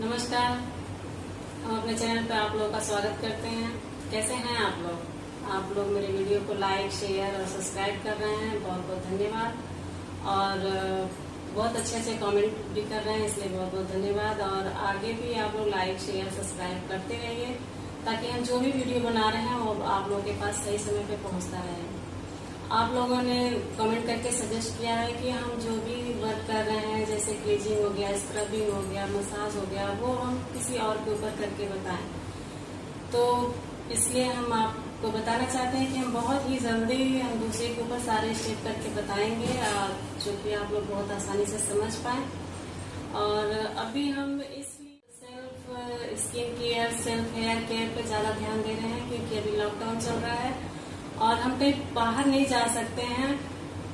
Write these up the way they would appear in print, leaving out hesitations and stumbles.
नमस्कार। हम अपने चैनल पर आप लोगों का स्वागत करते हैं। कैसे हैं आप लोग? आप लोग मेरे वीडियो को लाइक, शेयर और सब्सक्राइब कर रहे हैं, बहुत बहुत धन्यवाद। और बहुत अच्छे अच्छे कमेंट भी कर रहे हैं, इसलिए बहुत बहुत धन्यवाद। और आगे भी आप लोग लाइक, शेयर, सब्सक्राइब करते रहिए ताकि हम जो भी वीडियो बना रहे हैं वो आप लोगों के पास सही समय पे पहुंचता रहे। आप लोगों ने कमेंट करके सजेस्ट किया है कि हम जो भी वर्क कर रहे हैं, जैसे क्लीजिंग हो गया, स्क्रबिंग हो गया, मसाज हो गया, वो हम किसी और के ऊपर करके बताएं। तो इसलिए हम आपको बताना चाहते हैं कि हम बहुत ही जल्दी हम दूसरे के ऊपर सारे स्टेप करके बताएंगे, जो कि आप लोग बहुत आसानी से समझ पाए। और अभी हम इसलिए self skin care, self hair care पे ज्यादा ध्यान दे रहे हैं क्योंकि अभी लॉकडाउन चल रहा है और हम कहीं बाहर नहीं जा सकते हैं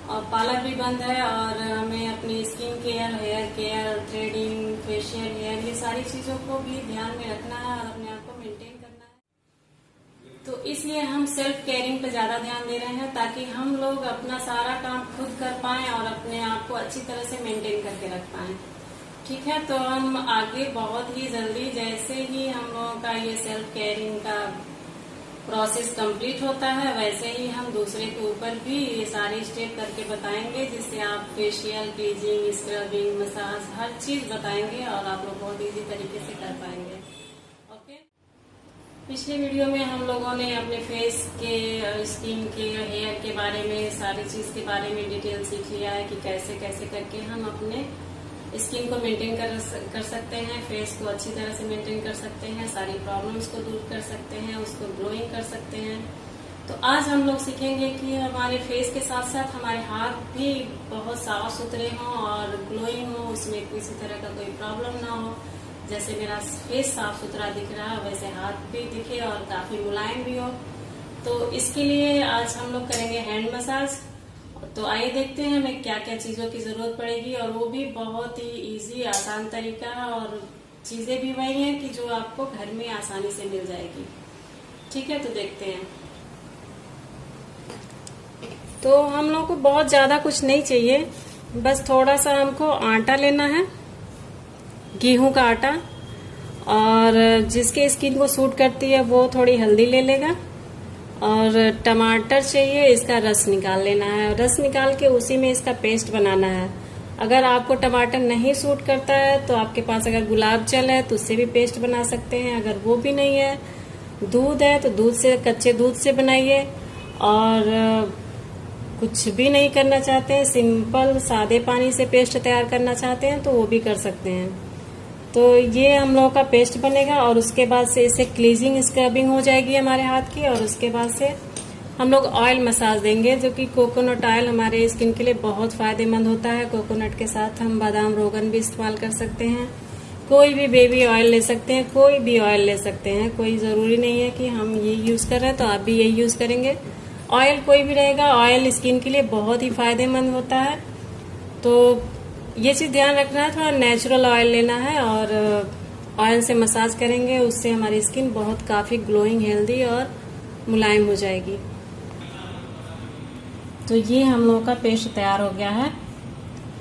और पार्लर भी बंद है। और हमें अपनी skin care, hair care, threading, facial hair, ये सारी चीजों को भी ध्यान में रखना है और अपने आप को मेंटेन करना है। तो इसलिए हम सेल्फ केयरिंग पे ज्यादा ध्यान दे रहे हैं ताकि हम लोग अपना सारा काम खुद कर पाएं और अपने आप को अच्छी तरह से मेंटेन करके रख पाएं। ठीक है, तो हम आगे बहुत ही जल्दी, जैसे ही हम लोगों का ये सेल्फ केयरिंग का प्रोसेस कंप्लीट होता है, वैसे ही हम दूसरे के ऊपर भी ये सारे स्टेप करके बताएंगे, जिससे आप फेशियल, क्लीजिंग, स्क्रबिंग, मसाज हर चीज बताएंगे और आप लोग बहुत इजी तरीके से कर पाएंगे। ओके। पिछले वीडियो में हम लोगों ने अपने फेस के, स्किन के, हेयर के बारे में, सारी चीज के बारे में डिटेल सीख लिया है कि कैसे कैसे करके हम अपने स्किन को मेंटेन कर सकते हैं, फेस को अच्छी तरह से मेंटेन कर सकते हैं, सारी प्रॉब्लम्स को दूर कर सकते हैं, उसको ग्लोइंग कर सकते हैं। तो आज हम लोग सीखेंगे कि हमारे फेस के साथ साथ हमारे हाथ भी बहुत साफ सुथरे हों और ग्लोइंग हो, उसमें किसी तरह का कोई प्रॉब्लम ना हो। जैसे मेरा फेस साफ सुथरा दिख रहा है वैसे हाथ भी दिखे और काफी मुलायम भी हो। तो इसके लिए आज हम लोग करेंगे हैंड मसाज। तो आइए देखते हैं हमें क्या क्या चीजों की जरूरत पड़ेगी, और वो भी बहुत ही इजी, आसान तरीका, और चीजें भी वही हैं कि जो आपको घर में आसानी से मिल जाएगी। ठीक है, तो देखते हैं। तो हम लोग को बहुत ज्यादा कुछ नहीं चाहिए, बस थोड़ा सा हमको आटा लेना है, गेहूं का आटा। और जिसके स्किन को सूट करती है वो थोड़ी हल्दी ले लेगा। और टमाटर चाहिए, इसका रस निकाल लेना है। रस निकाल के उसी में इसका पेस्ट बनाना है। अगर आपको टमाटर नहीं सूट करता है तो आपके पास अगर गुलाब जल है तो उससे भी पेस्ट बना सकते हैं। अगर वो भी नहीं है, दूध है तो दूध से, कच्चे दूध से बनाइए। और कुछ भी नहीं करना चाहते हैं, सिंपल सादे पानी से पेस्ट तैयार करना चाहते हैं तो वो भी कर सकते हैं। तो ये हम लोगों का पेस्ट बनेगा और उसके बाद से इससे क्लीजिंग, स्क्रबिंग हो जाएगी हमारे हाथ की। और उसके बाद से हम लोग ऑयल मसाज देंगे, जो कि कोकोनट ऑयल हमारे स्किन के लिए बहुत फायदेमंद होता है। कोकोनट के साथ हम बादाम रोगन भी इस्तेमाल कर सकते हैं। कोई भी बेबी ऑयल ले सकते हैं, कोई भी ऑयल ले सकते हैं, कोई जरूरी नहीं है कि हम ये यूज कर रहे हैं तो आप भी यही यूज करेंगे। ऑयल कोई भी रहेगा, ऑयल स्किन के लिए बहुत ही फायदेमंद होता है। तो ये चीज ध्यान रखना है, थोड़ा नेचुरल ऑयल लेना है और ऑयल से मसाज करेंगे, उससे हमारी स्किन बहुत काफी ग्लोइंग, हेल्दी और मुलायम हो जाएगी। तो ये हम लोगों का पेस्ट तैयार हो गया है।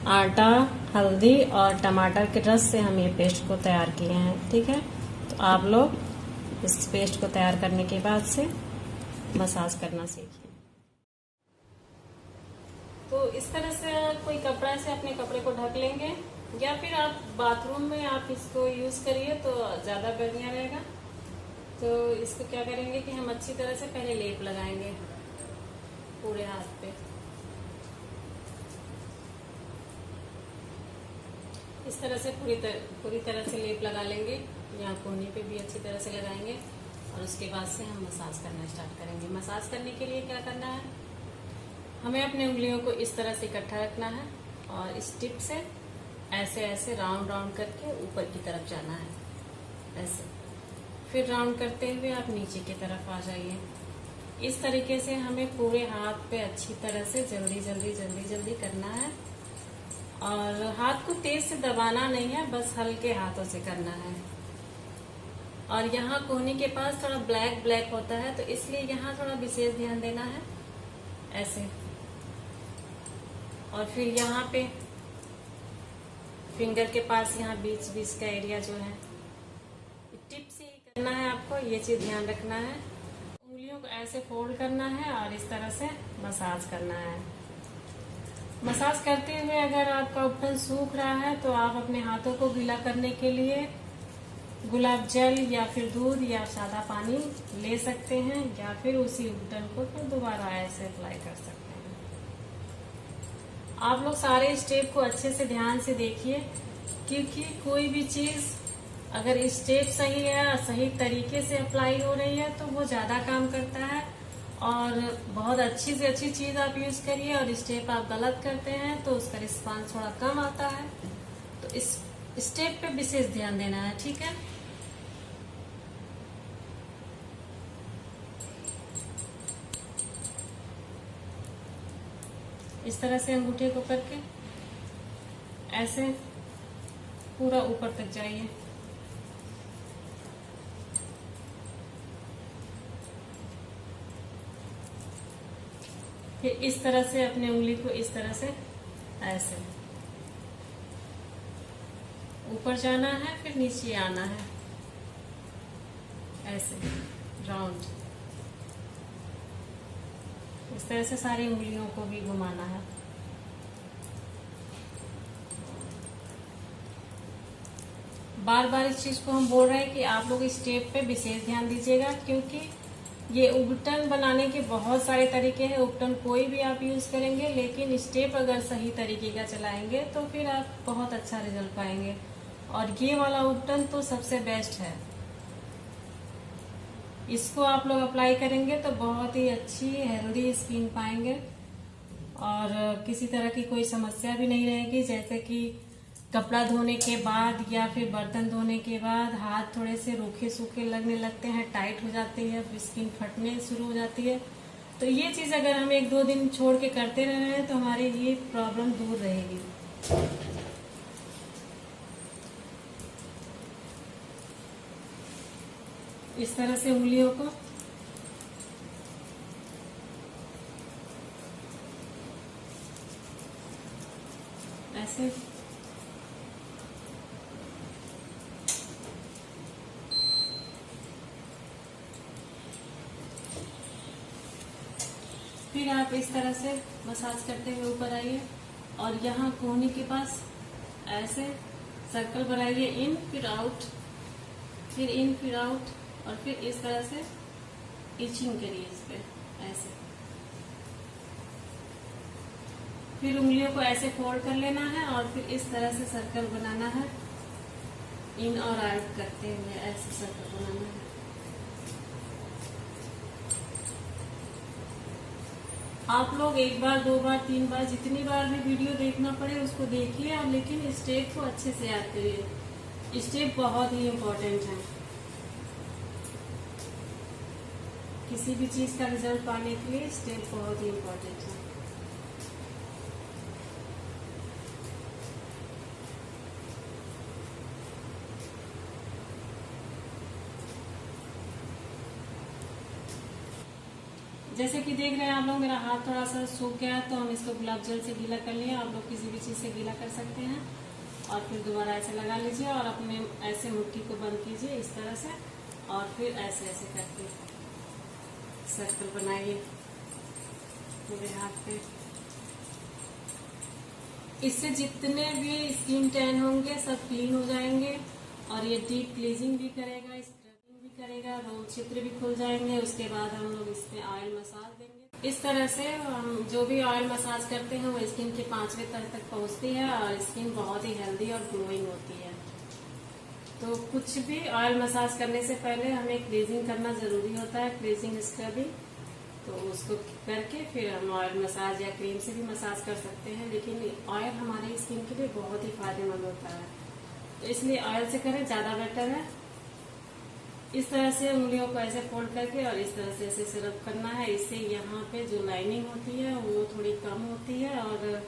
आटा, हल्दी और टमाटर के रस से हम ये पेस्ट को तैयार किए हैं। ठीक है, तो आप लोग इस पेस्ट को तैयार करने के बाद से मसाज करना सीखिए। तो इस तरह से कोई कपड़ा से अपने कपड़े को ढक लेंगे, या फिर आप बाथरूम में आप इसको यूज करिए तो ज्यादा बढ़िया रहेगा। तो इसको क्या करेंगे कि हम अच्छी तरह से पहले लेप लगाएंगे पूरे हाथ पे। इस तरह से पूरी तरह से लेप लगा लेंगे। यहाँ कोहनी पे भी अच्छी तरह से लगाएंगे और उसके बाद से हम मसाज करना स्टार्ट करेंगे। मसाज करने के लिए क्या करना है, हमें अपने उंगलियों को इस तरह से इकट्ठा रखना है और इस टिप से ऐसे ऐसे राउंड राउंड करके ऊपर की तरफ जाना है, ऐसे। फिर राउंड करते हुए आप नीचे की तरफ आ जाइए। इस तरीके से हमें पूरे हाथ पे अच्छी तरह से जल्दी जल्दी जल्दी जल्दी करना है। और हाथ को तेज से दबाना नहीं है, बस हल्के हाथों से करना है। और यहाँ कोहनी के पास थोड़ा ब्लैक ब्लैक होता है, तो इसलिए यहाँ थोड़ा विशेष ध्यान देना है, ऐसे। और फिर यहाँ पे फिंगर के पास, यहाँ बीच बीच का एरिया जो है करना है आपको, ये चीज ध्यान रखना है। उंगलियों को ऐसे फोल्ड करना है और इस तरह से मसाज करना है। मसाज करते हुए अगर आपका उपटन सूख रहा है तो आप अपने हाथों को गीला करने के लिए गुलाब जल या फिर दूध या सादा पानी ले सकते हैं, या फिर उसी उपटन को फिर दोबारा ऐसे अप्लाई कर सकते हैं। आप लोग सारे स्टेप को अच्छे से ध्यान से देखिए, क्योंकि कोई भी चीज अगर स्टेप सही है, सही तरीके से अप्लाई हो रही है तो वो ज्यादा काम करता है। और बहुत अच्छी से अच्छी चीज आप यूज करिए, और स्टेप आप गलत करते हैं तो उसका रिस्पांस थोड़ा कम आता है। तो इस स्टेप पे विशेष ध्यान देना है, ठीक है। इस तरह से अंगूठे को करके ऐसे पूरा ऊपर तक जाइए। फिर इस तरह से अपने उंगली को इस तरह से ऐसे ऊपर जाना है, फिर नीचे आना है, ऐसे राउंड। इस तरह से सारी उंगलियों को भी घुमाना है। बार बार इस चीज को हम बोल रहे हैं कि आप लोग इस स्टेप पे विशेष ध्यान दीजिएगा, क्योंकि ये उपटन बनाने के बहुत सारे तरीके हैं। उपटन कोई भी आप यूज करेंगे, लेकिन स्टेप अगर सही तरीके का चलाएंगे तो फिर आप बहुत अच्छा रिजल्ट पाएंगे। और ये वाला उपटन तो सबसे बेस्ट है। इसको आप लोग अप्लाई करेंगे तो बहुत ही अच्छी हेल्दी स्किन पाएंगे, और किसी तरह की कोई समस्या भी नहीं रहेगी। जैसे कि कपड़ा धोने के बाद या फिर बर्तन धोने के बाद हाथ थोड़े से रूखे सूखे लगने लगते हैं, टाइट हो जाती है, फिर स्किन फटने शुरू हो जाती है। तो ये चीज अगर हम 1-2 दिन छोड़ के करते रह रहे हैं तो हमारी ये प्रॉब्लम दूर रहेगी। इस तरह से उंगलियों को ऐसे फिर आप इस तरह से मसाज करते हुए ऊपर आइए, और यहाँ कोहनी के पास ऐसे सर्कल बनाइए, इन फिर आउट, फिर इन फिर आउट, और फिर इस तरह से इचिंग करिए इस पे ऐसे। फिर उंगलियों को ऐसे फोल्ड कर लेना है और फिर इस तरह से सर्कल बनाना है, इन और आउट करते हुए ऐसे सर्कल बनाना है। आप लोग 1 बार 2 बार 3 बार जितनी बार भी वीडियो देखना पड़े उसको देखिए, और लेकिन स्टेप को अच्छे से याद करिए। स्टेप बहुत ही इम्पोर्टेंट है। किसी भी चीज का रिजल्ट पाने के लिए स्टेप बहुत ही इम्पोर्टेंट है। जैसे कि देख रहे हैं आप लोग, मेरा हाथ थोड़ा सा सूख गया है तो हम इसको गुलाब जल से गीला कर लिए। आप लोग किसी भी चीज से गीला कर सकते हैं, और फिर दोबारा ऐसे लगा लीजिए और अपने ऐसे मुट्ठी को बंद कीजिए इस तरह से, और फिर ऐसे ऐसे करके सर्कल बनाइए पूरे हाथ पे। इससे जितने भी स्किन टैन होंगे सब क्लीन हो जाएंगे, और ये डीप क्लीजिंग भी करेगा, स्क्रबिंग भी करेगा, रोम क्षेत्र भी खुल जाएंगे। उसके बाद हम लोग इस पे ऑयल मसाज देंगे। इस तरह से हम जो भी ऑयल मसाज करते हैं वो स्किन के 5वें तह तक पहुंचती है, और स्किन बहुत ही हेल्दी और ग्लोइंग होती है। तो कुछ भी ऑयल मसाज करने से पहले हमें क्लीजिंग करना जरूरी होता है, क्लीजिंग स्क्रबिंग। तो उसको करके फिर हम ऑयल मसाज या क्रीम से भी मसाज कर सकते हैं, लेकिन ऑयल हमारे स्किन के लिए बहुत ही फायदेमंद होता है, तो इसलिए ऑयल से करें ज्यादा बेटर है। इस तरह से उंगलियों को ऐसे फोल्ड करके और इस तरह से ऐसे सिरप करना है। इससे यहाँ पे जो लाइनिंग होती है वो थोड़ी कम होती है, और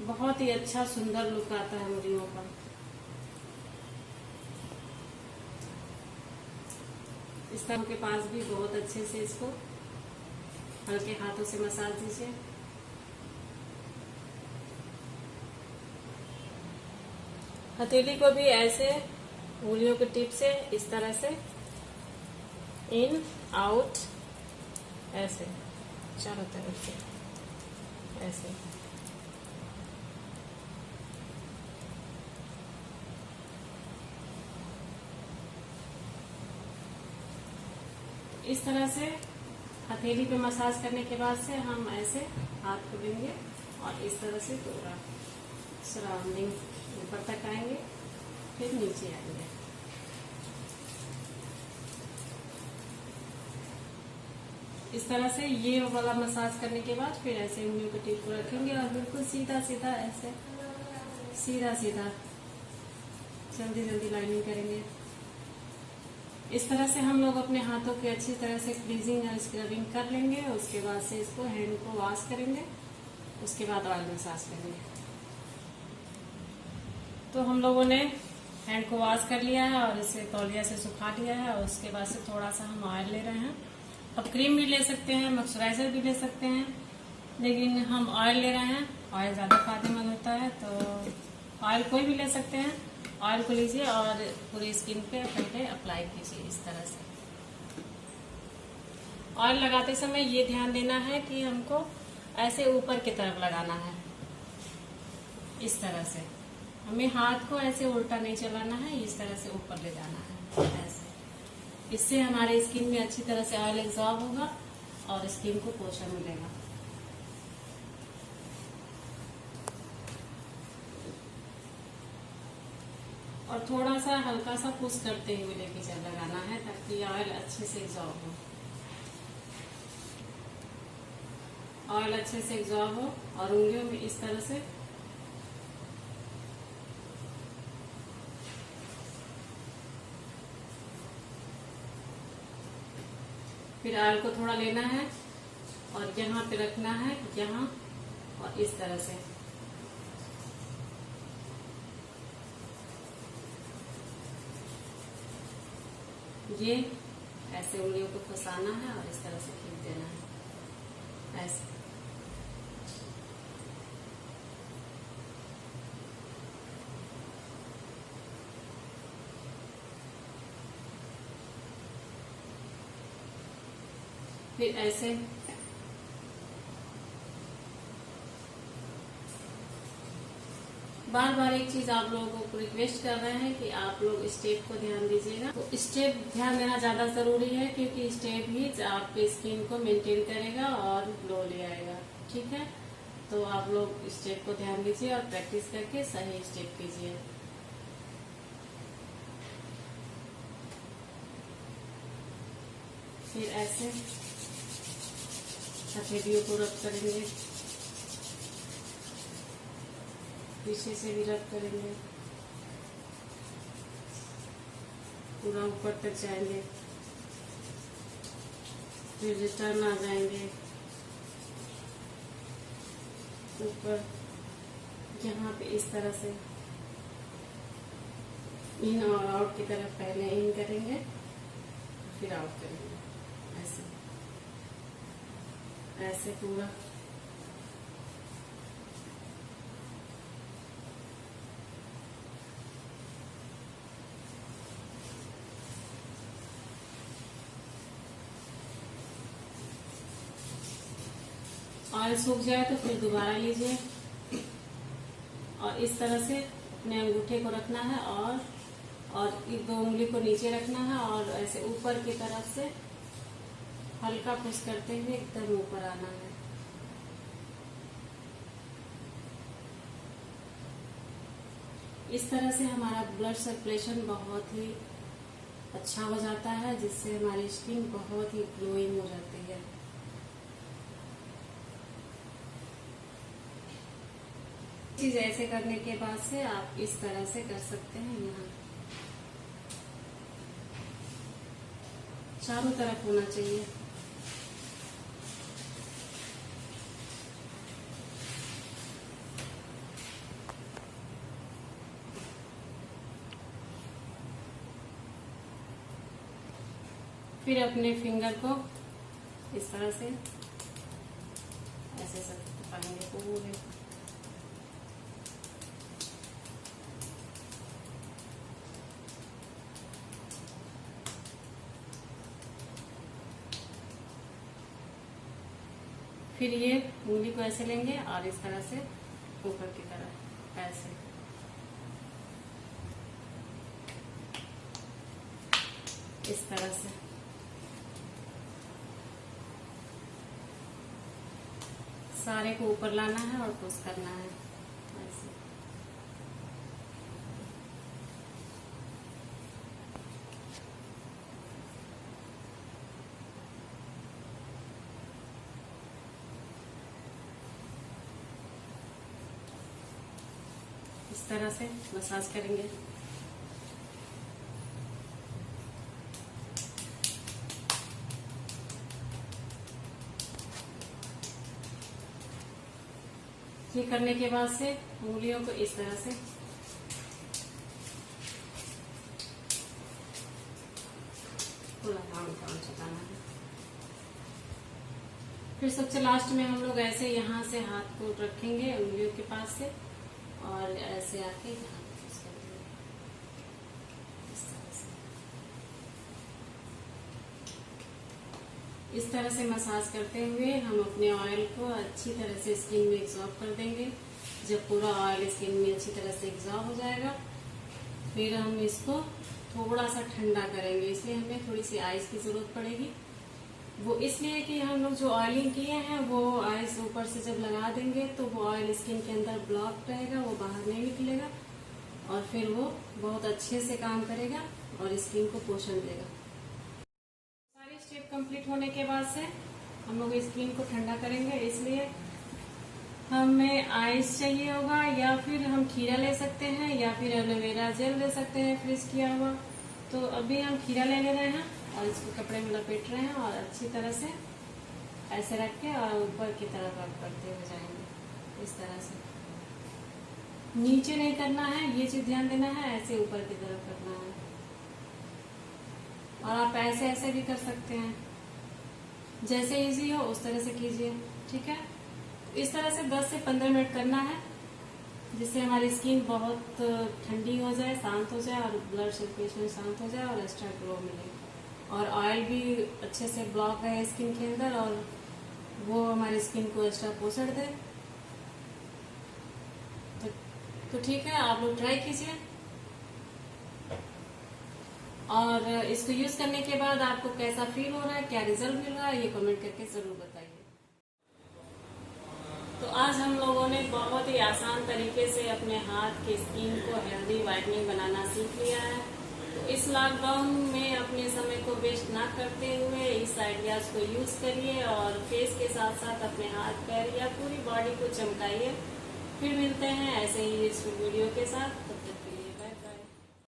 बहुत ही अच्छा सुंदर लुक आता है उंगलियों का। इस तरह के पास भी बहुत अच्छे से इसको हल्के हाथों से मसाज दीजिए। हथेली को भी ऐसे उंगलियों के टिप से इस तरह से इन आउट, ऐसे चारों तरफ से ऐसे। इस तरह से हथेली पे मसाज करने के बाद से हम ऐसे हाथ को लेंगे और इस तरह से पूरा सराउंडिंग ऊपर तक आएंगे, फिर नीचे आएंगे। इस तरह से ये वाला मसाज करने के बाद फिर ऐसे उंगलियों के टिप को रखेंगे और बिल्कुल सीधा सीधा ऐसे सीधा सीधा जल्दी जल्दी लाइनिंग करेंगे। इस तरह से हम लोग अपने हाथों की अच्छी तरह से क्लीजिंग और स्क्रबिंग कर लेंगे। उसके बाद से इसको हैंड को वॉश करेंगे, उसके बाद ऑयल मसाज करेंगे। तो हम लोगों ने हैंड को वॉश कर लिया है और इसे तौलिया से सुखा लिया है और उसके बाद से थोड़ा सा हम ऑयल ले रहे हैं। अब क्रीम भी ले सकते हैं, मॉइस्चराइजर भी ले सकते हैं, लेकिन हम ऑयल ले रहे हैं। ऑयल ज़्यादा फायदेमंद होता है, तो ऑयल कोई भी ले सकते हैं। ऑयल को लीजिए और पूरी स्किन पे पहले अप्लाई कीजिए इस तरह से। ऑयल लगाते समय ये ध्यान देना है कि हमको ऐसे ऊपर की तरफ लगाना है, इस तरह से। हमें हाथ को ऐसे उल्टा नहीं चलाना है, इस तरह से ऊपर ले जाना है ऐसे। इससे हमारे स्किन में अच्छी तरह से ऑयल एब्जॉर्ब होगा और स्किन को पोषण मिलेगा। और थोड़ा सा हल्का सा पुश करते हुए लेके चल लगाना है ताकि ऑयल अच्छे से एब्जॉर्ब हो, ऑयल अच्छे से एब्जॉर्ब हो। और उंगलियों में इस तरह से फिर ऑयल को थोड़ा लेना है और यहाँ पे रखना है, यहाँ और इस तरह से। ये ऐसे उंगलियों को फंसाना है और इस तरह से खींच देना है ऐसे। फिर ऐसे बार बार एक चीज आप लोगों को रिक्वेस्ट कर रहे हैं कि आप लोग स्टेप को ध्यान दीजिएगा। तो स्टेप ध्यान देना ज्यादा जरूरी है, क्योंकि स्टेप ही आपके स्किन को मेंटेन करेगा और ग्लो ले आएगा। ठीक है, तो आप लोग स्टेप को ध्यान दीजिए और प्रैक्टिस करके सही स्टेप कीजिए। फिर ऐसे हथेलियों को रब करेंगे, पीछे से भी रब करेंगे, पूरा ऊपर तक जाएंगे, फिर रिटर्न आ जाएंगे ऊपर, यहाँ पे इस तरह से इन और आउट की तरफ पहले इन करेंगे, फिर आउट करेंगे ऐसे ऐसे पूरा। ऑयल सूख जाए तो फिर दोबारा लीजिए और इस तरह से अपने अंगूठे को रखना है और दो उंगली को नीचे रखना है और ऐसे ऊपर की तरफ से हल्का पुश करते हुए एकदम ऊपर आना है। इस तरह से हमारा ब्लड सर्कुलेशन बहुत ही अच्छा हो जाता है, जिससे हमारी स्किन बहुत ही ग्लोइंग हो जाती है। चीज ऐसे करने के बाद से आप इस तरह से कर सकते हैं, यहाँ चारों तरफ होना चाहिए। फिर अपने फिंगर को इस तरह से ऐसे पाएंगे पूरे, फिर ये उंगली को ऐसे लेंगे और इस तरह से ऊपर की तरफ ऐसे, इस तरह से सारे को ऊपर लाना है और पुश करना है ऐसे। इस तरह से मसाज करेंगे। ये करने के बाद से उंगलियों को इस तरह से पूरा काम चलाना है। फिर सबसे लास्ट में हम लोग ऐसे यहाँ से हाथ को रखेंगे उंगलियों के पास से और ऐसे आके यहाँ इस तरह से, इस तरह से मसाज करते हुए हम अपने ऑयल को अच्छी तरह से स्किन में एब्जॉर्ब कर देंगे। जब पूरा ऑयल स्किन में अच्छी तरह से एब्जॉर्ब हो जाएगा फिर हम इसको थोड़ा सा ठंडा करेंगे। इसलिए हमें थोड़ी सी आइस की जरूरत पड़ेगी। वो इसलिए कि हम लोग जो ऑयलिंग किए हैं वो आइस ऊपर से जब लगा देंगे तो वो ऑयल स्किन के अंदर ब्लॉक रहेगा, वो बाहर नहीं निकलेगा और फिर वो बहुत अच्छे से काम करेगा और स्किन को पोषण देगा। सारी स्टेप कंप्लीट होने के बाद से हम लोग स्किन को ठंडा करेंगे। इसलिए हमें आइस चाहिए होगा या फिर हम खीरा ले सकते हैं या फिर एलोवेरा जेल ले सकते हैं फ्रीज किया हुआ। तो अभी हम खीरा ले रहे हैं और इसको कपड़े में लपेट रहे हैं और अच्छी तरह से ऐसे रख के और ऊपर की तरफ रब करते हुए जाएंगे। इस तरह से नीचे नहीं करना है, ये चीज ध्यान देना है, ऐसे ऊपर की तरफ करना है। और आप ऐसे ऐसे भी कर सकते हैं, जैसे इजी हो उस तरह से कीजिए। ठीक है, इस तरह से 10 से 15 मिनट करना है जिससे हमारी स्किन बहुत ठंडी हो जाए, शांत हो जाए और ब्लड सर्कुलेशन शांत हो जाए और एक्स्ट्रा ग्लो मिले और ऑयल भी अच्छे से ब्लॉक रहे स्किन के अंदर और वो हमारी स्किन को एक्स्ट्रा पोषण दे। तो ठीक है, आप लोग ट्राई कीजिए और इसको यूज करने के बाद आपको कैसा फील हो रहा है, क्या रिजल्ट मिल रहा है, ये कमेंट करके जरूर बताइए। तो आज हम लोगों ने बहुत ही आसान तरीके से अपने हाथ की स्किन को हेल्दी वाइटनिंग बनाना सीख लिया है। तो इस लॉकडाउन में अपने समय को वेस्ट ना करते हुए इस आइडियाज को यूज करिए और फेस के साथ साथ अपने हाथ पैर या पूरी बॉडी को चमकाइए। फिर मिलते हैं ऐसे ही इस वीडियो के साथ, तब तक के लिए।